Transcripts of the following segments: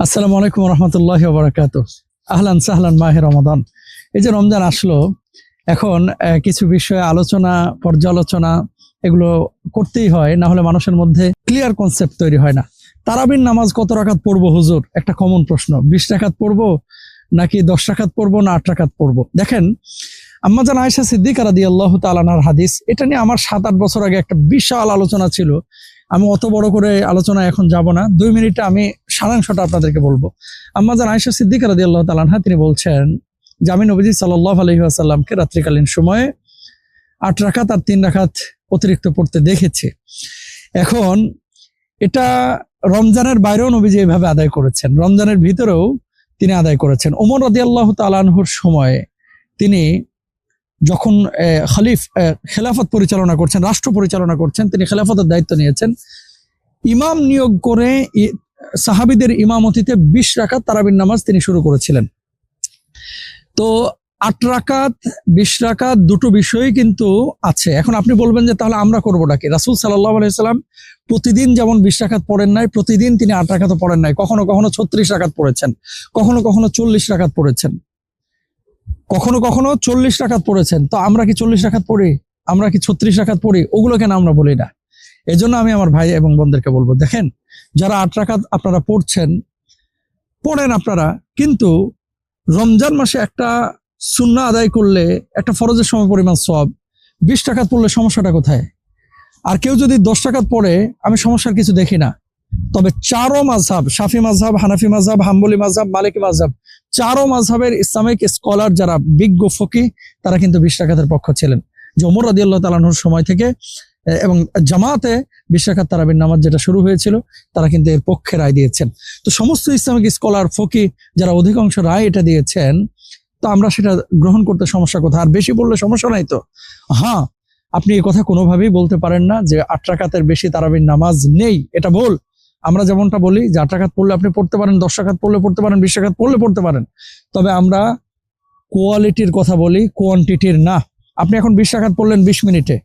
আসসালামু আলাইকুম রহমতুল্লাহি ওয়া বারাকাতুহু। আহলান সাহলান মাহে রমাদান। এই যে রমজান আসলো, এখন কিছু বিষয়ে আলোচনা পর্যালোচনা এগুলো করতেই হয়, না হলে মানুষের মধ্যে ক্লিয়ার কনসেপ্ট তৈরি হয় না। তারাবির নামাজ কত রাকাত পড়বো হুজুর? একটা কমন প্রশ্ন। 20 রাকাত পড়বো নাকি 10 রাকাত পড়বো না 8 রাকাত পড়বো? দেখেন, আম্মাজান আয়েশা সিদ্দিকা রাদিয়াল্লাহু তাআলা আনহার হাদিস, এটা নিয়ে আমার 7-8 বছর আগে একটা বিশাল আলোচনা ছিল। আমি অত বড় করে আলোচনা এখন যাব না, 2 মিনিটে আমি সারাংশটা আপনাদেরকে বলবো। আম্মাজান আয়েশা সিদ্দিকা রাদিয়াল্লাহু তাআলা আনহা তিনি বলছেন যে আমি নবীজি সাল্লাল্লাহু আলাইহি ওয়াসাল্লামকে রাত্রিকালীন সময়ে 8 রাকাত আর 3 রাকাত অতিরিক্ত পড়তে দেখেছি। এখন এটা রমজানের বাইরেও নবীজি এইভাবে আদায় করেছেন, রমজানের ভিতরেও তিনি আদায় করেছেন। ওমর রাদিয়াল্লাহু তাআলা আনহুর সময়ে তিনি যখন খেলাফত পরিচালনা করছেন, রাষ্ট্র পরিচালনা করছেন, তিনি খেলাফতের দায়িত্ব নিয়েছেন। ইমাম নিয়োগ করে সাহাবীদের ইমামতিতে 20 রাকাত তারাবির নামাজ তিনি শুরু করেছিলেন। তো 8 রাকাত 20 রাকাত দুটো বিষয়ই কিন্তু আছে। এখন আপনি বলবেন যে তাহলে আমরা করবোটা কি? রাসূল সাল্লাল্লাহু আলাইহি সাল্লাম প্রতিদিন যেমন 20 রাকাত পড়েন নাই, প্রতিদিন তিনি 8 রাকাতও পড়েন নাই। কখনো কখনো 36 রাকাত পড়েছেন, কখনো কখনো 40 রাকাত পড়েছেন, কখনো কখনো 40 রাকাত পড়েছেন। তো আমরা কি 40 রাকাত পড়ি? আমরা কি 36 রাকাত পড়ি? ওগুলো কেন আমরা বলি না? এজন্য আমি আমার ভাই এবং বোনদেরকে বলবো, দেখেন, যারা 8 রাকাত আপনারা পড়ছেন পড়েন আপনারা, কিন্তু রমজান মাসে একটা সুন্নাহ আদায় করলে একটা ফরজের সম পরিমাণ সওয়াব। 20 রাকাত পড়লে সমস্যাটা কোথায়? আর কেউ যদি 10 রাকাত পড়ে, আমি সমস্যার কিছু দেখি না। তবে চারো মাযহাব, শাফি মাযহাব, হানাফি মাযহাব, হাম্বলি মাযহাব, মালিকি মাযহাব, চারো মাযহাবের ইসলামিক স্কলার যারা বিজ্ঞ ফকি, তারা কিন্তু 20 রাকাতের পক্ষ ছিলেন। যে ওমর রাদিয়াল্লাহু তাআলা আনহুর সময় থেকে এবং জামাতে 20 রাকাত তারাবির নামাজ যেটা শুরু হয়েছিল, তারা কিন্তু এর পক্ষে রায় দিয়েছেন। তো সমস্ত ইসলামিক স্কলার ফকি যারা অধিকাংশ রায় এটা দিয়েছেন, তো আমরা সেটা গ্রহণ করতে সমস্যা কোথায়? আর বেশি বললে সমস্যা নাই তো? হ্যাঁ, আপনি এই কথা কোনোভাবেই বলতে পারেন না যে 8 রাকাতের বেশি তারাবির নামাজ নেই, এটা ভুল। আমরা যেমনটা বলি যে 8 রাকাত পড়লে আপনি পড়তে পারেন, 10 রাকাত পড়লে পড়তে পারেন, 20 রাকাত পড়লে পড়তে পারেন। তবে আমরা কোয়ালিটির কথা বলি, কোয়ান্টিটির না। আপনি এখন 20 রাকাত পড়লেন 20 মিনিটে,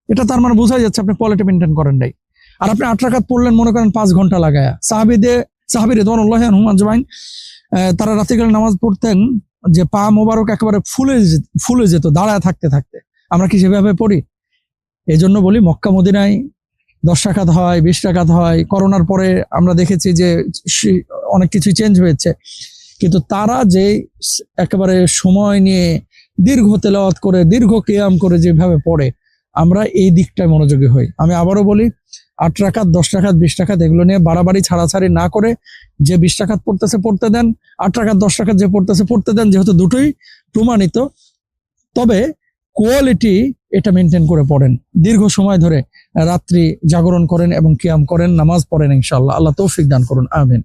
এটা তার মানে বোঝা যাচ্ছে আপনি কোয়ালিটি মেনটেন করেন নাই। আর আপনি 8 রাকাত পড়লেন মনে করেন 5 ঘন্টা লাগায়া। সাহাবী রিদওয়ানুল্লাহি আনহুম আজমাইন, তারা রাত্রিকালীন নামাজ পড়তেন যে পা মোবারক একেবারে ফুলে যেত দাঁড়ায় থাকতে থাকতে। আমরা কি সেভাবে পড়ি? এই জন্য বলি, মক্কা মদিনায় 10 রাকাত হয়, 20 রাকাত হয়। করোনার পরে আমরা দেখেছি যে অনেক কিছু চেঞ্জ হয়েছে, কিন্তু তারা যে একেবারে সময় নিয়ে দীর্ঘ তেলাওয়াত করে, দীর্ঘ কিয়াম করে যেভাবে পড়ে, আমরা এই দিকটায় মনোযোগী হই। আমি আবারও বলি, 8 রাকাত, 10 রাকাত, 20 রাকাত এগুলো নিয়ে বাড়াবাড়ি ছাড়াছাড়ি না করে, যে 20 রাকাত পড়তেছে পড়তে দেন, 8 রাকাত 10 রাকাত যে পড়তেছে পড়তে দেন, যেহেতু দুটোই প্রমাণিত। তবে কোয়ালিটি এটা মেনটেন করে পড়েন, দীর্ঘ সময় ধরে রাত্রি জাগরণ করেন এবং কিয়াম করেন, নামাজ পড়েন, ইনশাআল্লাহ। আল্লাহ তৌফিক দান করুন, আমিন।